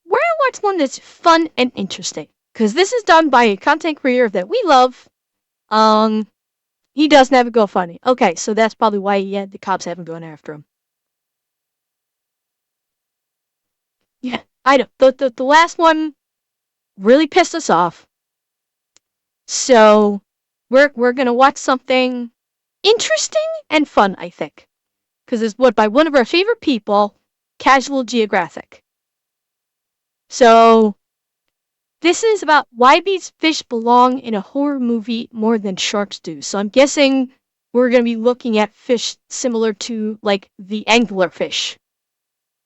watch one that's fun and interesting. Because this is done by a content creator that we love. He doesn't have a GoFundMe. Okay, so that's probably why the cops haven't gone after him. Yeah, I know. The last one really pissed us off. So we're gonna watch something interesting and fun, I think. Because it's by one of our favorite people, Casual Geographic. So this is about why these fish belong in a horror movie more than sharks do. So I'm guessing we're going to be looking at fish similar to, like, the anglerfish,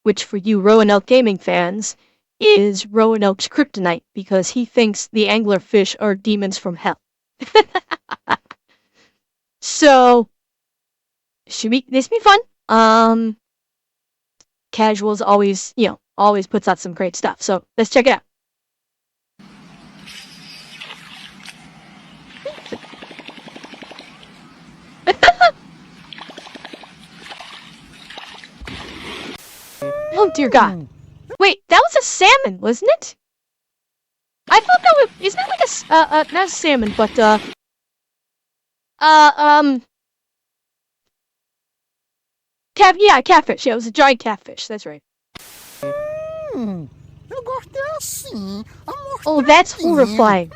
which for you Roanoke Gaming fans is Roanoke's kryptonite because he thinks the anglerfish are demons from hell. So, this be fun. Casuals always puts out some great stuff. So let's check it out. Oh dear God! Wait, that was a salmon, wasn't it? I thought that was. Isn't it like not a salmon, but catfish. Yeah, it was a giant catfish. That's right. Oh, that's horrifying.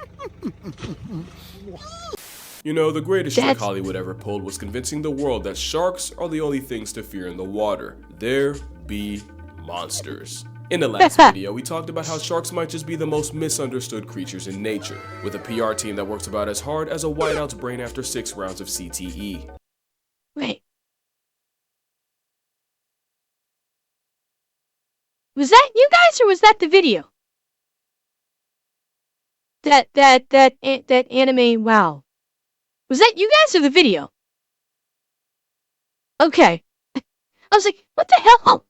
You know, the greatest trick Hollywood ever pulled was convincing the world that sharks are the only things to fear in the water. There be monsters. In the last video, we talked about how sharks might just be the most misunderstood creatures in nature, with a PR team that works about as hard as a whiteout's brain after 6 rounds of CTE. Wait. Was that you guys, or was that the video? That anime, wow. Was that you guys or the video? Okay. I was like, what the hell?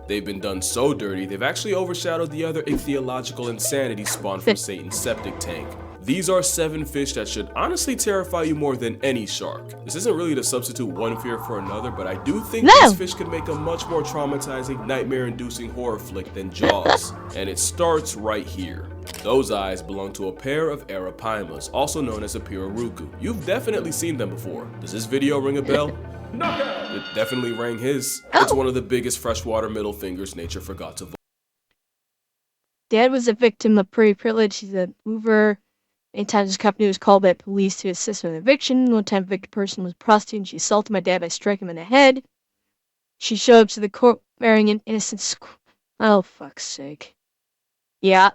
They've been done so dirty, they've actually overshadowed the other ichthyological insanity spawned from Satan's septic tank. These are 7 fish that should honestly terrify you more than any shark. This isn't really to substitute one fear for another, but I do think these fish could make a much more traumatizing, nightmare-inducing horror flick than Jaws. And it starts right here. Those eyes belong to a pair of Arapaimas, also known as a pirarucu. You've definitely seen them before. Does this video ring a bell? It definitely rang his. It's one of the biggest freshwater middle fingers nature forgot to. Dad was a victim of prairie privilege. He's a mover. Many times his company was called by police to assist with an eviction. One time a victim person was a prostitute and she assaulted my dad by striking him in the head. She showed up to the court wearing an innocent oh, fuck's sake. Yeah.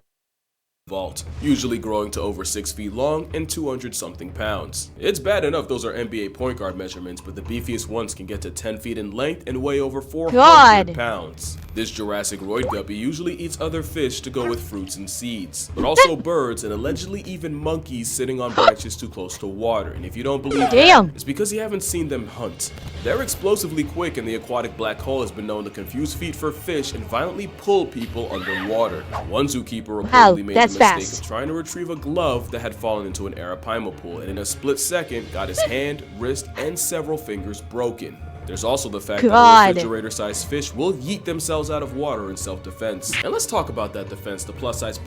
Vault, usually growing to over 6 feet long and 200-something pounds. It's bad enough those are NBA point guard measurements, but the beefiest ones can get to 10 feet in length and weigh over 400 pounds. This Jurassic roid guppy usually eats other fish to go with fruits and seeds, but also birds and allegedly even monkeys sitting on branches too close to water. And if you don't believe that, it's because you haven't seen them hunt. They're explosively quick, and the aquatic black hole has been known to confuse feet for fish and violently pull people underwater. One zookeeper reportedly made the mistake of trying to retrieve a glove that had fallen into an Arapaima pool, and in a split second got his hand, wrist, and several fingers broken. There's also the fact that refrigerator-sized fish will yeet themselves out of water in self-defense. And let's talk about that defense. The plus-size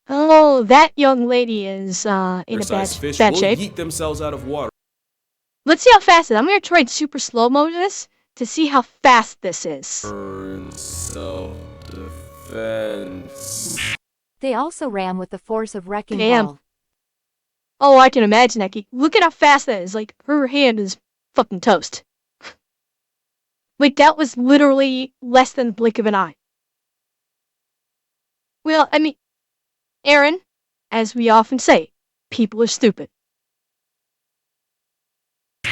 that young lady is in a bad shape. Yeet themselves out of water. Let's see how fast it is. I'm gonna try super slow-mo this to see how fast this is. Self-defense. They also ran with the force of wrecking ball. Oh, I can imagine that. Look at how fast that is. Like, her hand is fucking toast. Wait, that was literally less than the blink of an eye. Well, I mean, Aaron, as we often say, people are stupid.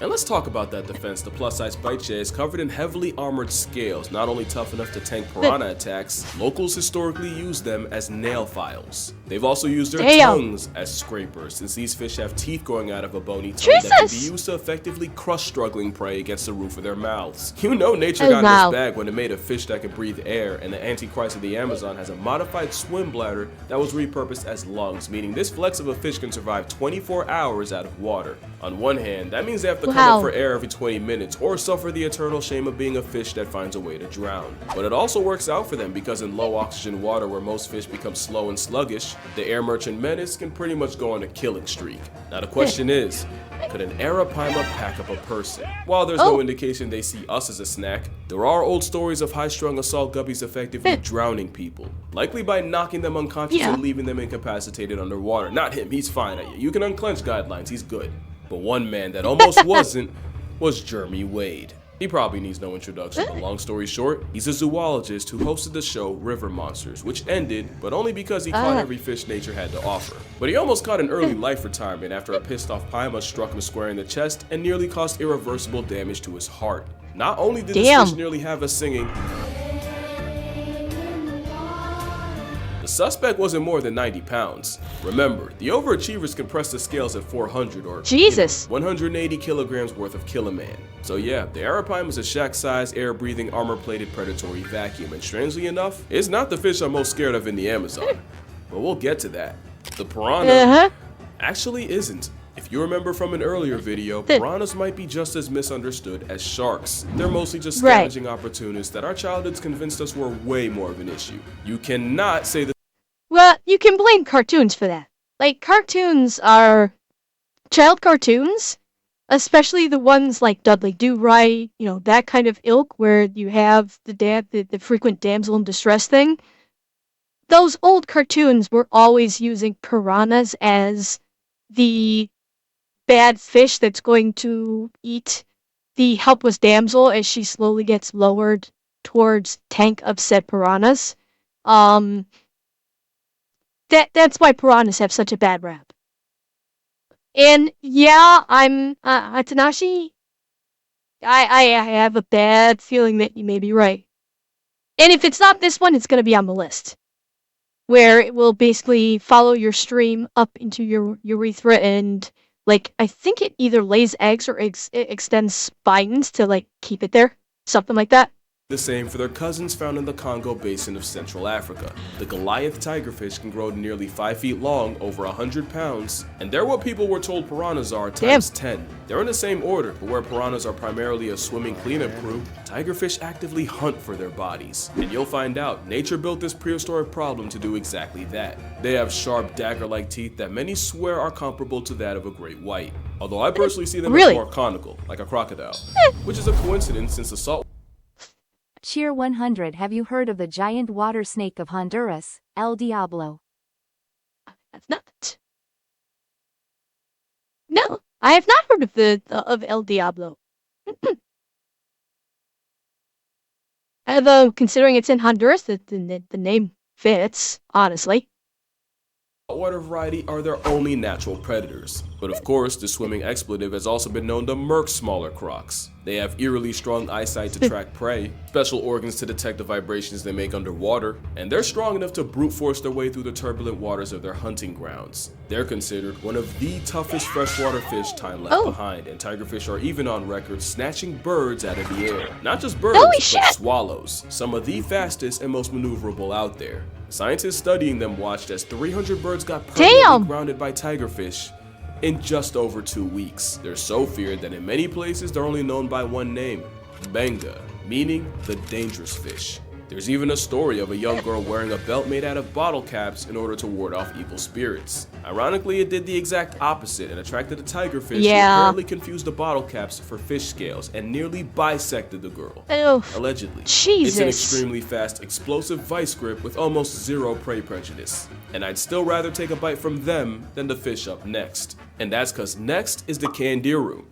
And let's talk about that defense. The plus-size bite jay is covered in heavily armored scales, not only tough enough to tank piranha attacks, locals historically use them as nail files. They've also used their tongues as scrapers, since these fish have teeth growing out of a bony tongue that can be used to effectively crush struggling prey against the roof of their mouths. You know nature got in its bag when it made a fish that can breathe air, and the Antichrist of the Amazon has a modified swim bladder that was repurposed as lungs, meaning this flex of a fish can survive 24 hours out of water. On one hand, that means they have to come up How? for air every 20 minutes or suffer the eternal shame of being a fish that finds a way to drown. But it also works out for them because in low oxygen water where most fish become slow and sluggish, the air merchant menace can pretty much go on a killing streak. Now the question is, could an Arapaima pack up a person? While there's no indication they see us as a snack, there are old stories of high-strung assault guppies effectively drowning people, likely by knocking them unconscious and leaving them incapacitated underwater. Not him, he's fine. You can unclench guidelines, he's good. But one man that almost wasn't was Jeremy Wade. He probably needs no introduction, but long story short, he's a zoologist who hosted the show River Monsters, which ended, but only because he caught every fish nature had to offer. But he almost caught an early life retirement after a pissed off Paima struck him square in the chest and nearly caused irreversible damage to his heart. Not only did this fish nearly have us singing, the suspect wasn't more than 90 pounds. Remember, the overachievers can press the scales at 400 or 180 kilograms worth of kill a man. So yeah, the Arapaima is a shack-sized, air-breathing, armor-plated predatory vacuum, and strangely enough, it's not the fish I'm most scared of in the Amazon. But we'll get to that. The piranha actually isn't. If you remember from an earlier video, piranhas might be just as misunderstood as sharks. They're mostly just scavenging opportunists that our childhoods convinced us were way more of an issue. You cannot say that. Well, you can blame cartoons for that. Like, cartoons are child cartoons, especially the ones like Dudley Do-Right, you know, that kind of ilk where you have the frequent damsel in distress thing. Those old cartoons were always using piranhas as the bad fish that's going to eat the helpless damsel as she slowly gets lowered towards tank of said piranhas. That's why piranhas have such a bad rap. And yeah, I'm Tanashi. I have a bad feeling that you may be right. And if it's not this one, it's gonna be on the list, where it will basically follow your stream up into your urethra and, like, I think it either lays eggs or it extends spines to, like, keep it there. Something like that. The same for their cousins found in the Congo basin of Central Africa. The Goliath tigerfish can grow to nearly 5 feet long, over 100 pounds, and they're what people were told piranhas are times 10. They're in the same order, but where piranhas are primarily a swimming cleanup crew, tigerfish actively hunt for their bodies. And you'll find out, nature built this prehistoric problem to do exactly that. They have sharp dagger-like teeth that many swear are comparable to that of a great white. Although I personally see them as more conical, like a crocodile, which is a coincidence since the salt. Cheer 100. Have you heard of the giant water snake of Honduras, El Diablo? That's not. No, I have not heard of El Diablo. Although, considering it's in Honduras, the name fits, honestly. Saltwater variety are their only natural predators. But of course, the swimming expletive has also been known to murk smaller crocs. They have eerily strong eyesight to track prey, special organs to detect the vibrations they make underwater, and they're strong enough to brute force their way through the turbulent waters of their hunting grounds. They're considered one of the toughest freshwater fish time left behind, and tigerfish are even on record snatching birds out of the air. Not just birds, but swallows, some of the fastest and most maneuverable out there. Scientists studying them watched as 300 birds got permanently grounded by tigerfish in just over 2 weeks. They're so feared that in many places they're only known by one name, Benga, meaning the dangerous fish. There's even a story of a young girl wearing a belt made out of bottle caps in order to ward off evil spirits. Ironically, it did the exact opposite and attracted a tigerfish who apparently confused the bottle caps for fish scales and nearly bisected the girl. Allegedly. Jesus. It's an extremely fast, explosive vice grip with almost zero prey prejudice. And I'd still rather take a bite from them than the fish up next. And that's cause next is the candiru.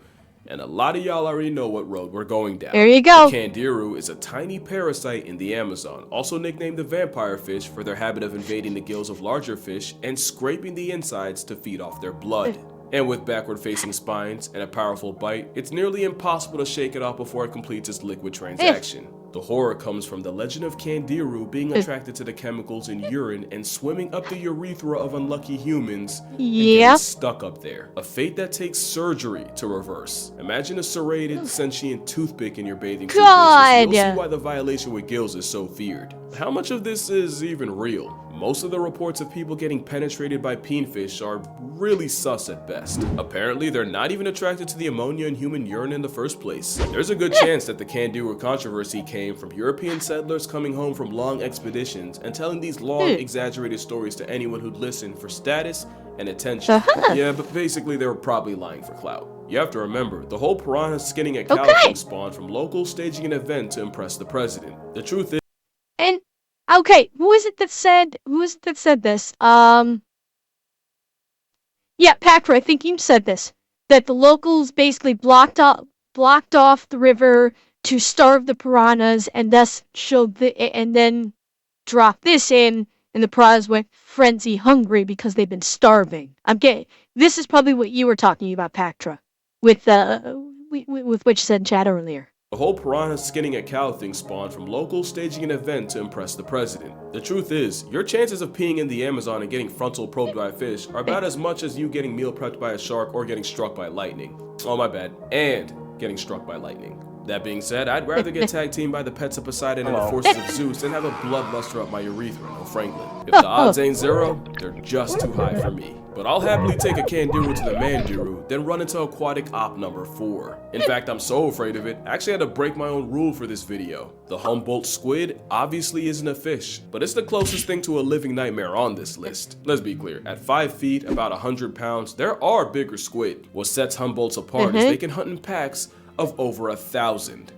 And a lot of y'all already know what road we're going down. There you go. The candiru is a tiny parasite in the Amazon, also nicknamed the vampire fish for their habit of invading the gills of larger fish and scraping the insides to feed off their blood. And with backward-facing spines and a powerful bite, it's nearly impossible to shake it off before it completes its liquid transaction. The horror comes from the legend of candiru being attracted to the chemicals in urine and swimming up the urethra of unlucky humans and getting stuck up there. A fate that takes surgery to reverse. Imagine a serrated, sentient toothpick in your bathing suit. You'll see why the violation with gills is so feared. How much of this is even real? most of the reports of people getting penetrated by peenfish are really sus at best. Apparently, they're not even attracted to the ammonia in human urine in the first place. There's a good chance that the candiru controversy came from European settlers coming home from long expeditions and telling these long, exaggerated stories to anyone who'd listen for status and attention. Yeah, but basically they were probably lying for clout. You have to remember, the whole piranha skinning a cow thing spawned from locals staging an event to impress the president. The truth is, And okay, who is it that said this? Yeah, Packer, I think you said this. That the locals basically blocked off the river to starve the piranhas and thus and then dropped this in, and the piranhas went frenzy hungry because they've been starving. This is probably what you were talking about, Pactra, with what you said in chat earlier. the whole piranha skinning a cow thing spawned from locals staging an event to impress the president. The truth is, your chances of peeing in the Amazon and getting frontal probed by a fish are about as much as you getting meal prepped by a shark or getting struck by lightning. Oh, my bad. And getting struck by lightning. That being said, I'd rather get tag teamed by the pets of Poseidon and the forces of Zeus than have a bloodluster up my urethra, no Franklin. If the odds ain't zero, they're just too high for me. But I'll happily take a candiru to the mandiru, then run into aquatic op number 4. In fact, I'm so afraid of it, I actually had to break my own rule for this video. The Humboldt squid obviously isn't a fish, but it's the closest thing to a living nightmare on this list. Let's be clear, at 5 feet, about 100 pounds, there are bigger squid. What sets Humboldts apart is they can hunt in packs of over 1,000.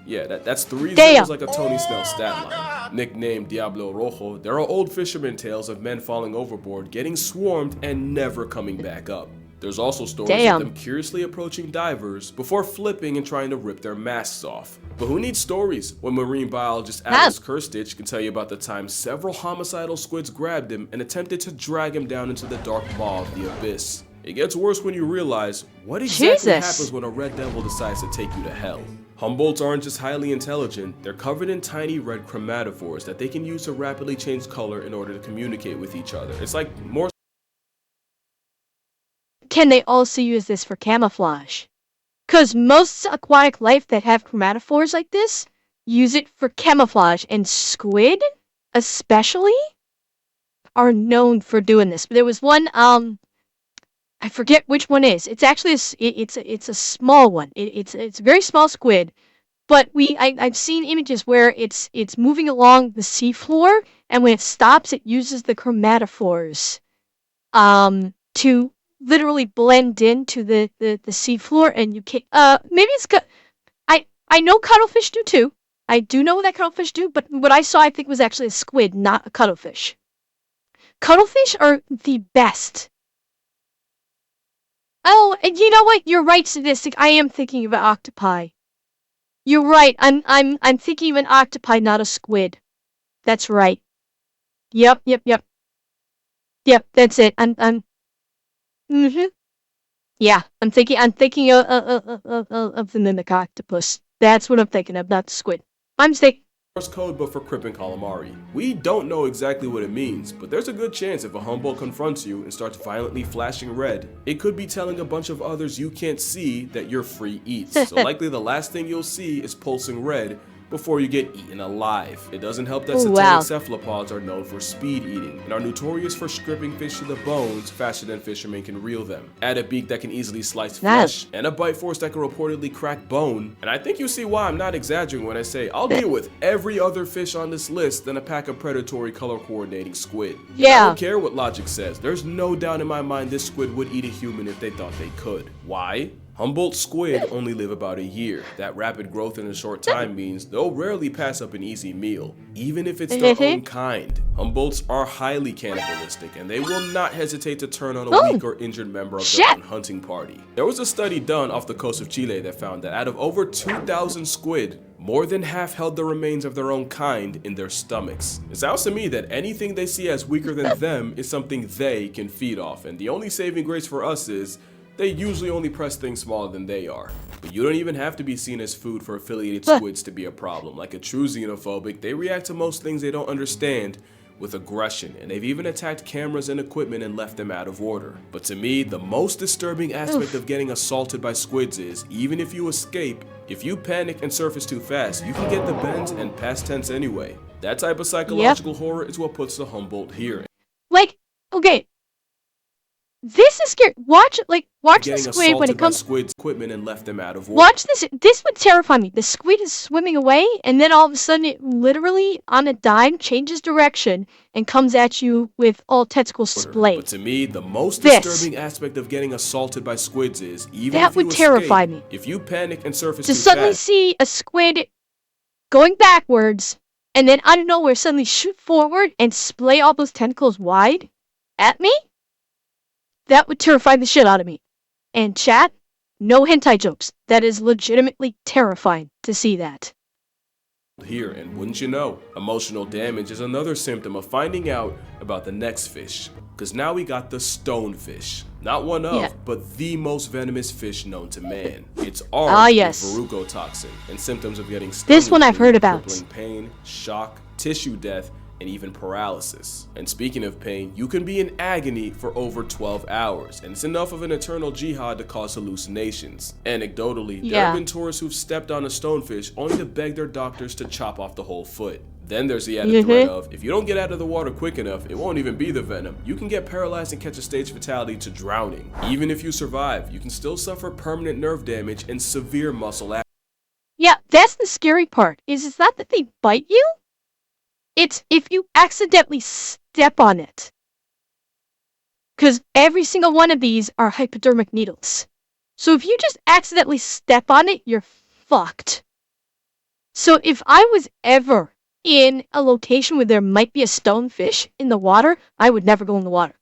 Yeah, that's 3 zeros like a Tony Snell stat line. Nicknamed Diablo Rojo, there are old fisherman tales of men falling overboard, getting swarmed, and never coming back up. There's also stories of them curiously approaching divers before flipping and trying to rip their masks off. But who needs stories when marine biologist Atlas Kirstich can tell you about the time several homicidal squids grabbed him and attempted to drag him down into the dark maw of the abyss. It gets worse when you realize what exactly happens when a red devil decides to take you to hell. Humboldts aren't just highly intelligent, they're covered in tiny red chromatophores that they can use to rapidly change color in order to communicate with each other. It's like more. Can they also use this for camouflage? Because most aquatic life that have chromatophores like this use it for camouflage, and squid, especially, are known for doing this. But there was one, I forget which one is. It's actually it's a small one. It's a very small squid, but I've seen images where it's moving along the seafloor, and when it stops, it uses the chromatophores to literally blend into the seafloor, and you can maybe it's I know cuttlefish do too. I do know that cuttlefish do, but what I saw I think was actually a squid, not a cuttlefish. Cuttlefish are the best. Oh, and you know what? You're right, Sadistic. I am thinking of an octopi. You're right. I'm thinking of an octopi, not a squid. That's right. Yep. Yep, that's it. Yeah, I'm thinking of the mimic octopus. That's what I'm thinking of, not the squid. My mistake. Code but for crimp and calamari. We don't know exactly what it means, but there's a good chance if a Humboldt confronts you and starts violently flashing red, it could be telling a bunch of others you can't see that you're free eats. So likely the last thing you'll see is pulsing red before you get eaten alive. It doesn't help that satanic cephalopods are known for speed eating and are notorious for stripping fish to the bones faster than fishermen can reel them. Add a beak that can easily slice flesh and a bite force that can reportedly crack bone. And I think you see why I'm not exaggerating when I say I'll deal with every other fish on this list than a pack of predatory color coordinating squid. I don't care what logic says. There's no doubt in my mind this squid would eat a human if they thought they could. Why? Humboldt squid only live about a year. That rapid growth in a short time means they'll rarely pass up an easy meal, even if it's their own kind. Humboldts are highly cannibalistic, and they will not hesitate to turn on a weak or injured member of their own hunting party. There was a study done off the coast of Chile that found that out of over 2,000 squid, more than half held the remains of their own kind in their stomachs. It sounds to me that anything they see as weaker than them is something they can feed off, and the only saving grace for us is they usually only press things smaller than they are. But you don't even have to be seen as food for affiliated squids to be a problem. Like a true xenophobic, they react to most things they don't understand with aggression, and they've even attacked cameras and equipment and left them out of order. But to me, the most disturbing aspect of getting assaulted by squids is, even if you escape, if you panic and surface too fast, you can get the bends and past tense anyway. That type of psychological horror is what puts the Humboldt here. Like, okay. This is scary. Watch the squid when it comes. Squid's equipment and left them out of order. Watch this. This would terrify me. The squid is swimming away, and then all of a sudden, it literally, on a dime, changes direction and comes at you with all tentacles splayed. But to me, the most disturbing aspect of getting assaulted by squids is, even that if you would terrify escape, me. if you panic and surface To too suddenly fast, see a squid going backwards, and then out of nowhere suddenly shoot forward and splay all those tentacles wide at me. That would terrify the shit out of me. And chat, no hentai jokes. That is legitimately terrifying to see that. Here, and wouldn't you know, emotional damage is another symptom of finding out about the next fish. Because now we got the stonefish. Not one of, but the most venomous fish known to man. It's armed with verrucotoxin and symptoms of getting stung. This one I've heard about. Crippling pain, shock, tissue death, and even paralysis. And speaking of pain, you can be in agony for over 12 hours, and it's enough of an eternal jihad to cause hallucinations. Anecdotally, there have been tourists who've stepped on a stonefish only to beg their doctors to chop off the whole foot. Then there's the added threat of, if you don't get out of the water quick enough, it won't even be the venom. You can get paralyzed and catch a stage fatality to drowning. Even if you survive, you can still suffer permanent nerve damage and severe muscle atrophy. Yeah, that's the scary part. It's not that they bite you. It's if you accidentally step on it. Because every single one of these are hypodermic needles. So if you just accidentally step on it, you're fucked. So if I was ever in a location where there might be a stonefish in the water, I would never go in the water.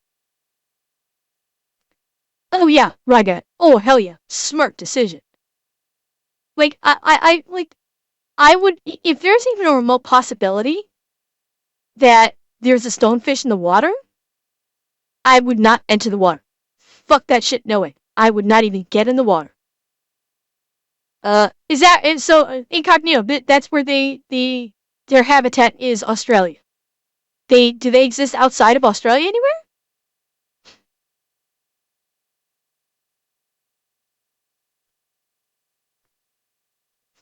Oh yeah, Raga. Oh hell yeah, smart decision. Like I would, if there's even a remote possibility that there's a stonefish in the water, I would not enter the water. Fuck that shit, no way. I would not even get in the water. Incognito, that's where their habitat is Australia. Do they exist outside of Australia anywhere?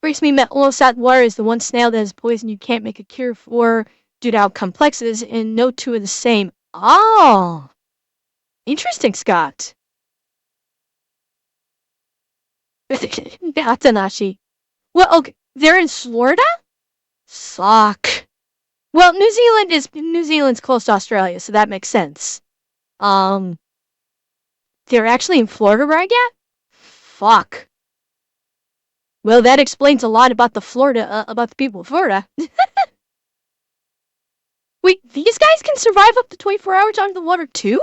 Freaks me metal salt water is the one snail that has poison you can't make a cure for due to how complex it is, and no two are the same. Oh, interesting, Scott. Atanashi. Well, okay, they're in Florida? Suck. Well, New Zealand's close to Australia, so that makes sense. They're actually in Florida where I get? Fuck. Well, that explains a lot about about the people of Florida. Wait, these guys can survive up to 24 hours under the water too?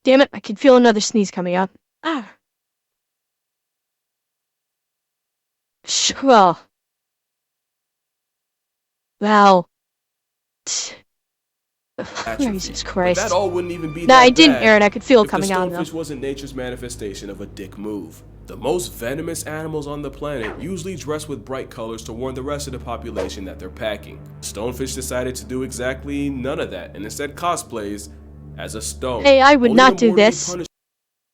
Damn it, I can feel another sneeze coming up. Ah. Well. Wow. Jesus Christ. But that all wouldn't even be No, I didn't, Aaron. I could feel it coming on, though. The stonefish wasn't nature's manifestation of a dick move. The most venomous animals on the planet usually dress with bright colors to warn the rest of the population that they're packing. Stonefish decided to do exactly none of that, and instead cosplays as a stone. Hey, I would not do this.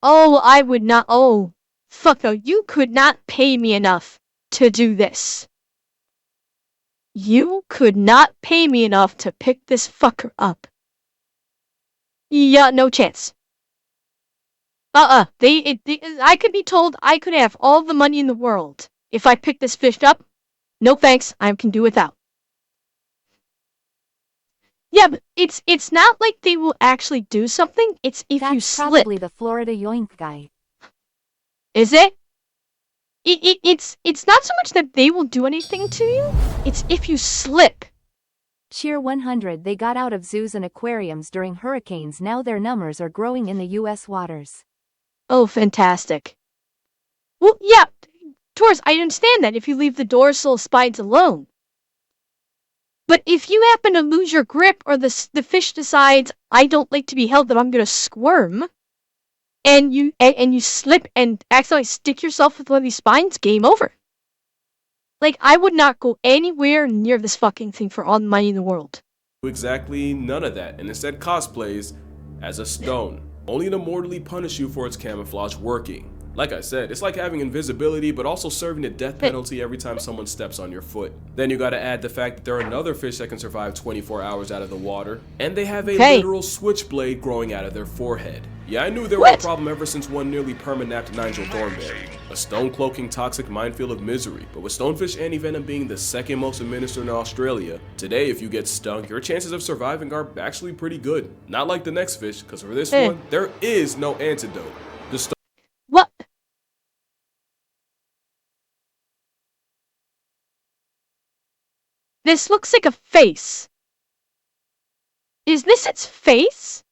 Oh, I would not. Oh, fuck no. You could not pay me enough to do this. You could not pay me enough to pick this fucker up. Yeah, no chance. I could be told I could have all the money in the world. If I pick this fish up, no thanks, I can do without. Yeah, but it's not like they will actually do something. It's if you slip. That's probably the Florida yoink guy. Is it? It's not so much that they will do anything to you. It's if you slip. Cheer 100. They got out of zoos and aquariums during hurricanes. Now their numbers are growing in the U.S. waters. Oh, fantastic. Well, yeah, Taurus, I understand that if you leave the dorsal spines alone. But if you happen to lose your grip or the fish decides, I don't like to be held, that I'm going to squirm, and you slip and accidentally stick yourself with one of these spines, game over. Like, I would not go anywhere near this fucking thing for all the money in the world. Exactly none of that, and instead cosplays as a stone, only to mortally punish you for its camouflage working. Like I said, it's like having invisibility, but also serving a death penalty every time someone steps on your foot. Then you gotta add the fact that there are another fish that can survive 24 hours out of the water, and they have a literal switchblade growing out of their forehead. Yeah, I knew they were a problem ever since one nearly perma-napped Nigel Thornberry. A stone-cloaking toxic minefield of misery, but with stonefish anti-venom being the second most administered in Australia, today if you get stung, your chances of surviving are actually pretty good. Not like the next fish, because for this one, there is no antidote. What? This looks like a face. Is this its face?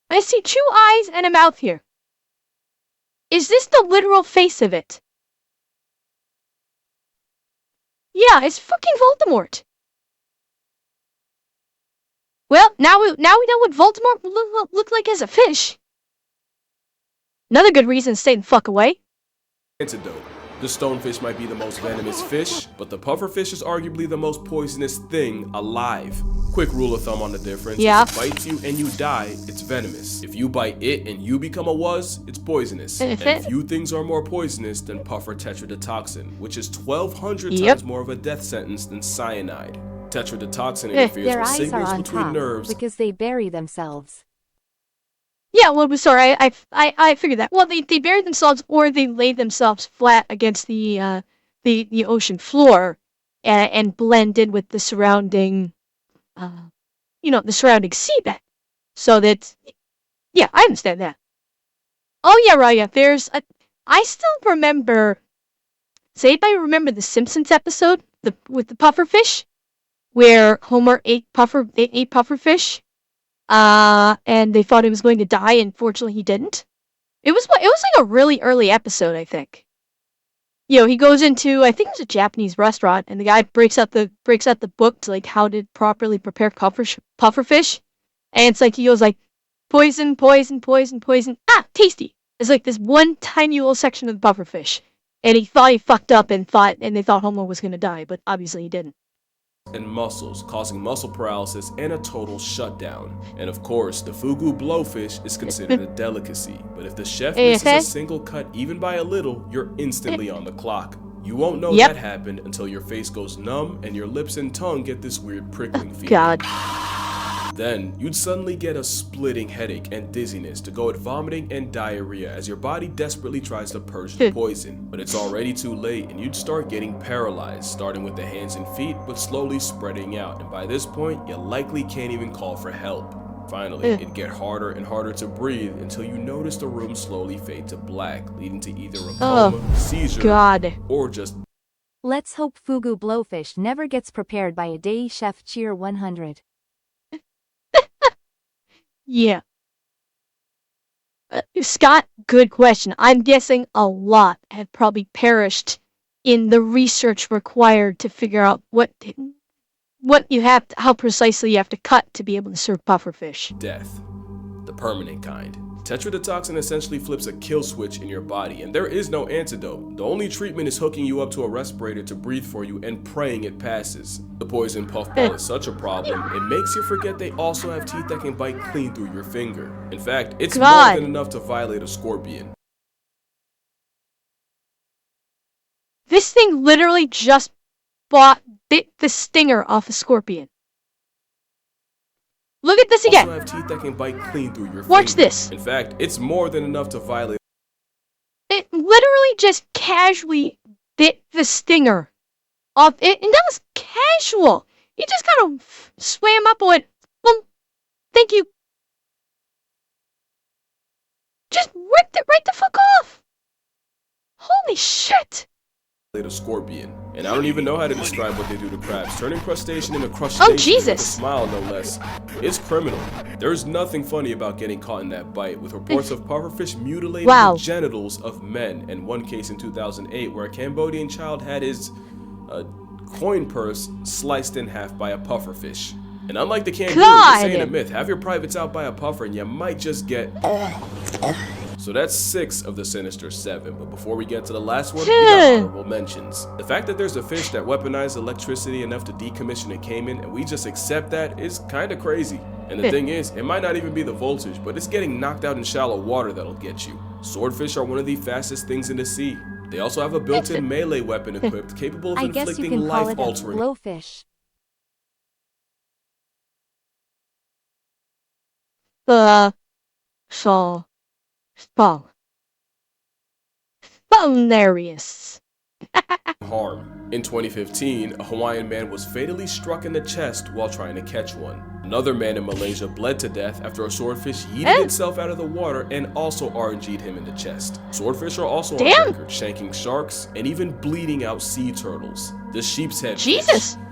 I see 2 eyes and a mouth here. Is this the literal face of it? Yeah, it's fucking Voldemort. Well, now we know what Voldemort looked like as a fish. Another good reason to stay the fuck away. Antidote. The stonefish might be the most venomous fish, but the pufferfish is arguably the most poisonous thing alive. Quick rule of thumb on the difference. Yeah. If it bites you and you die, it's venomous. If you bite it and you become a wuzz, it's poisonous. And few things are more poisonous than puffer tetrodotoxin, which is 1,200 times more of a death sentence than cyanide. Tetrodotoxin interferes with signals between nerves because they bury themselves. Yeah, well, sorry, I figured that. Well, they bury themselves or they lay themselves flat against the ocean floor and blend in with the surrounding, the surrounding seabed. So that, yeah, I understand that. Oh yeah, right, yeah, I still remember, does anybody remember the Simpsons episode with the pufferfish? Where Homer ate pufferfish? And they thought he was going to die, and fortunately he didn't. It was like a really early episode, I think. He goes into, I think it was a Japanese restaurant, and the guy breaks out the book to like how to properly prepare pufferfish, and it's like he goes like poison, poison, poison, poison. Ah, tasty. It's like this one tiny little section of the pufferfish, and he thought he fucked up and they thought Homer was gonna die, but obviously he didn't. And muscles, causing muscle paralysis and a total shutdown. And of course, the fugu blowfish is considered a delicacy, but if the chef misses a single cut even by a little, you're instantly on the clock. You won't know that happened until your face goes numb and your lips and tongue get this weird prickling feeling. God. Then, you'd suddenly get a splitting headache and dizziness to go at vomiting and diarrhea as your body desperately tries to purge the poison. But it's already too late and you'd start getting paralyzed, starting with the hands and feet, but slowly spreading out. And by this point, you likely can't even call for help. Finally, it'd get harder and harder to breathe until you notice the room slowly fade to black, leading to either a coma, seizure, or just... Let's hope fugu blowfish never gets prepared by a day chef. Cheer 100. Yeah. Scott, good question. I'm guessing a lot have probably perished in the research required to figure out how precisely you have to cut to be able to serve pufferfish. Death. The permanent kind. Tetrodotoxin essentially flips a kill switch in your body, and there is no antidote. The only treatment is hooking you up to a respirator to breathe for you and praying it passes. The poison puffball is such a problem, it makes you forget they also have teeth that can bite clean through your finger. In fact, it's more than enough to violate a scorpion. This thing literally just bit the stinger off a scorpion. Look at this again. Also have teeth that can bite clean through your Watch finger. this. In fact, it's more than enough to violate. It literally just casually bit the stinger off it, and that was casual. He just kind of swam up and went, well, thank you. Just ripped it right the fuck off. Holy shit. A scorpion, and I don't even know how to describe what they do to crabs. Turning crustacean into crustacean with a smile, no less. It's criminal. There's nothing funny about getting caught in that bite, with reports of pufferfish mutilating the genitals of men, and one case in 2008 where a Cambodian child had his coin purse sliced in half by a pufferfish. And unlike the candiru, this ain't a God! myth. Have your privates out by a puffer and you might just get... So that's 6 of the sinister 7, but before we get to the last one, we got honorable mentions. The fact that there's a fish that weaponized electricity enough to decommission a caiman and we just accept that is kinda crazy. And the thing is, it might not even be the voltage, but it's getting knocked out in shallow water that'll get you. Swordfish are one of the fastest things in the sea. They also have a built-in melee weapon equipped capable of I guess you inflicting can call it a life-altering... blowfish. Hilarious. harm. In 2015, a Hawaiian man was fatally struck in the chest while trying to catch one. Another man in Malaysia bled to death after a swordfish yeeted itself out of the water and also RNG'd him in the chest. Swordfish are also on record shanking sharks and even bleeding out sea turtles. The sheep's head Jesus! fish.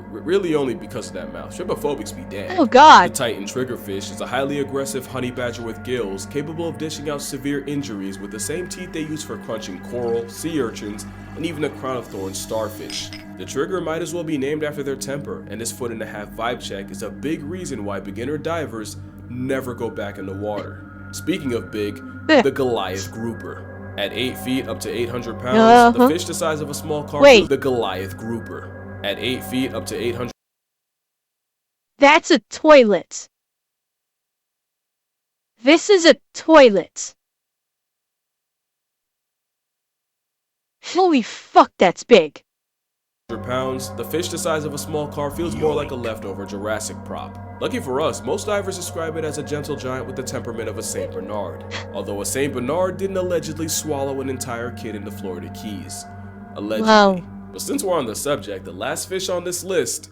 Really only because of that mouth. Trypophobics be damned. Oh God. The Titan triggerfish is a highly aggressive honey badger with gills, capable of dishing out severe injuries with the same teeth they use for crunching coral, sea urchins, and even a crown of thorns starfish. The trigger might as well be named after their temper, and this 1.5-foot vibe check is a big reason why beginner divers never go back in the water. Speaking of big, the Goliath grouper. At 8 feet up to 800 pounds, the fish the size of a small car, the Goliath grouper. At 8 feet up to 800. That's a toilet. This is a toilet. Holy fuck, that's big. Pounds, the fish the size of a small car feels more like a leftover Jurassic prop. Lucky for us, most divers describe it as a gentle giant with the temperament of a Saint Bernard. Although a Saint Bernard didn't allegedly swallow an entire kid in the Florida Keys. Allegedly. Wow. But since we're on the subject, the last fish on this list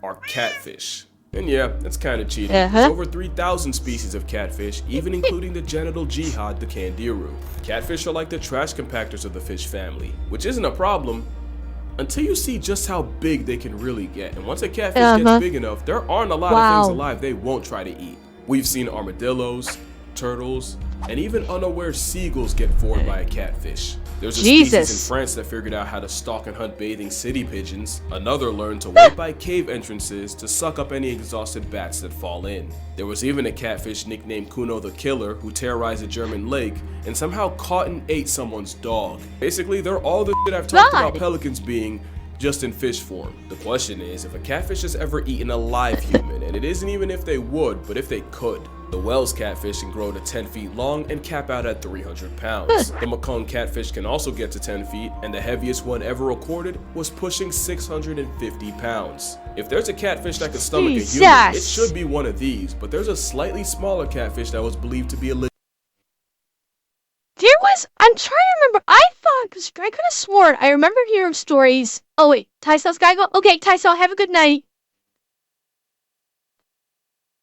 are catfish. And yeah, it's kinda cheating. There's over 3,000 species of catfish, even including the genital jihad, the candiru. Catfish are like the trash compactors of the fish family, which isn't a problem until you see just how big they can really get. And once a catfish gets big enough, there aren't a lot of things alive they won't try to eat. We've seen armadillos, turtles, and even unaware seagulls get gored by a catfish. There's a species in France that figured out how to stalk and hunt bathing city pigeons. Another learned to wait by cave entrances to suck up any exhausted bats that fall in. There was even a catfish nicknamed Kuno the Killer who terrorized a German lake and somehow caught and ate someone's dog. Basically, they're all the shit I've talked about pelicans being, just in fish form. The question is, if a catfish has ever eaten a live human, and it isn't even if they would, but if they could. The Wells catfish can grow to 10 feet long and cap out at 300 pounds. The Mekong catfish can also get to 10 feet, and the heaviest one ever recorded was pushing 650 pounds. If there's a catfish that can stomach a human, it should be one of these, but there's a slightly smaller catfish that was believed to be a I'm trying to remember, I could have sworn, I remember hearing stories. Oh wait, Taisao's gotta go? Okay, Taisao, have a good night.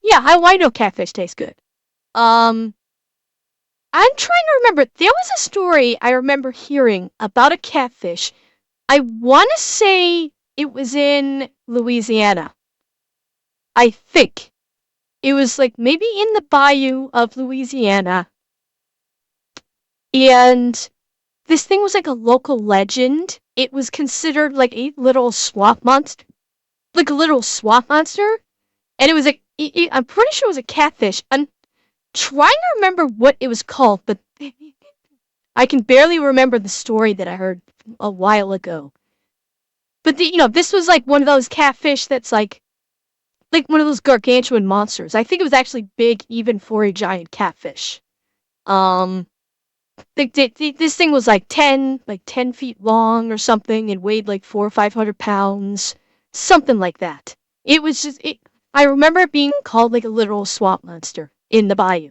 Yeah, I know catfish tastes good. I'm trying to remember, there was a story I remember hearing about a catfish. I want to say it was in Louisiana. I think. It was like maybe in the bayou of Louisiana. And this thing was like a local legend. It was considered like a little swamp monster. Like a little swamp monster. And it was like, I'm pretty sure it was a catfish. I'm trying to remember what it was called, but I can barely remember the story that I heard a while ago. But this was like one of those catfish that's like one of those gargantuan monsters. I think it was actually big even for a giant catfish. This thing was like 10 feet long or something and weighed like 400 or 500 pounds. Something like that. It was just, I remember it being called like a literal swamp monster in the bayou.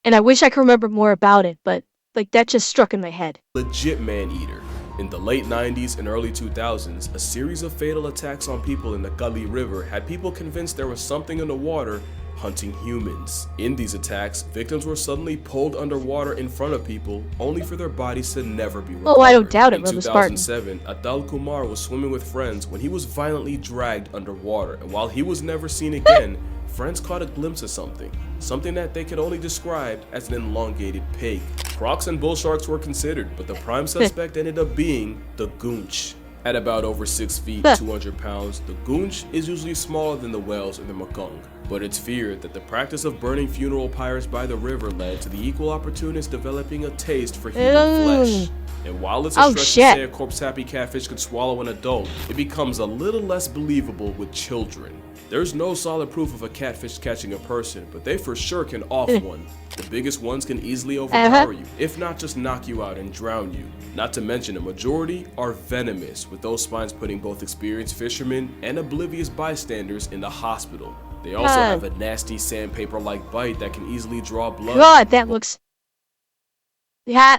And I wish I could remember more about it, but like that just struck in my head. Legit man-eater. In the late 90s and early 2000s, a series of fatal attacks on people in the Gully River had people convinced there was something in the water hunting humans. In these attacks, victims were suddenly pulled underwater in front of people, only for their bodies to never be recovered. Oh, I don't doubt it, In 2007, Atal Kumar was swimming with friends when he was violently dragged underwater, and while he was never seen again, friends caught a glimpse of something that they could only describe as an elongated pig. Crocs and bull sharks were considered, but the prime suspect ended up being the goonch. At about over 6 feet, Huh. 200 pounds, the goonch is usually smaller than the whales and the makung. But it's feared that the practice of burning funeral pyres by the river led to the equal opportunists developing a taste for human flesh. And while it's a Oh, stretch shit. to say a corpse-happy catfish could swallow an adult, it becomes a little less believable with children. There's no solid proof of a catfish catching a person, but they for sure can off one. The biggest ones can easily overpower you, if not just knock you out and drown you. Not to mention a majority are venomous, with those spines putting both experienced fishermen and oblivious bystanders in the hospital. They also have a nasty sandpaper-like bite that can easily draw blood. God, that looks...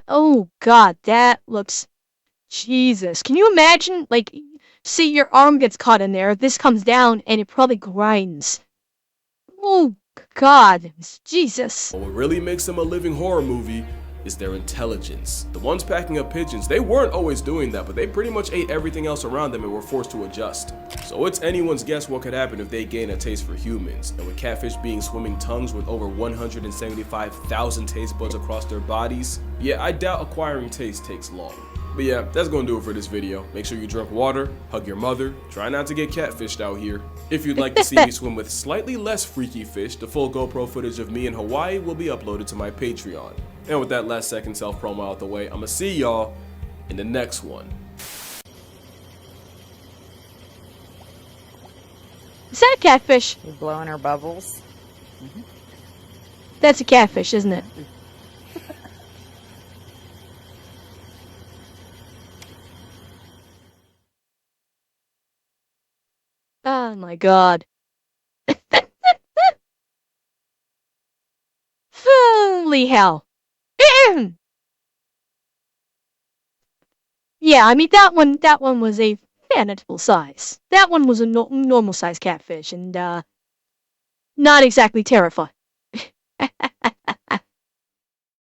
Oh God, that looks... Jesus. Can you imagine, like, see your arm gets caught in there, this comes down, and it probably grinds. Oh God, Jesus. But what really makes them a living horror movie is their intelligence. The ones packing up pigeons, they weren't always doing that, but they pretty much ate everything else around them and were forced to adjust. So it's anyone's guess what could happen if they gain a taste for humans. And with catfish being swimming tongues with over 175,000 taste buds across their bodies, yeah, I doubt acquiring taste takes long. But yeah, that's gonna do it for this video. Make sure you drink water, hug your mother, try not to get catfished out here. If you'd like to see me swim with slightly less freaky fish, the full GoPro footage of me in Hawaii will be uploaded to my Patreon. And with that last second self-promo out the way, I'ma see y'all in the next one. Is that a catfish? You blowing her bubbles? That's a catfish, isn't it? Oh my God. Holy hell. Yeah, I mean that one was a manageable size. That one was a normal size catfish and not exactly terrifying.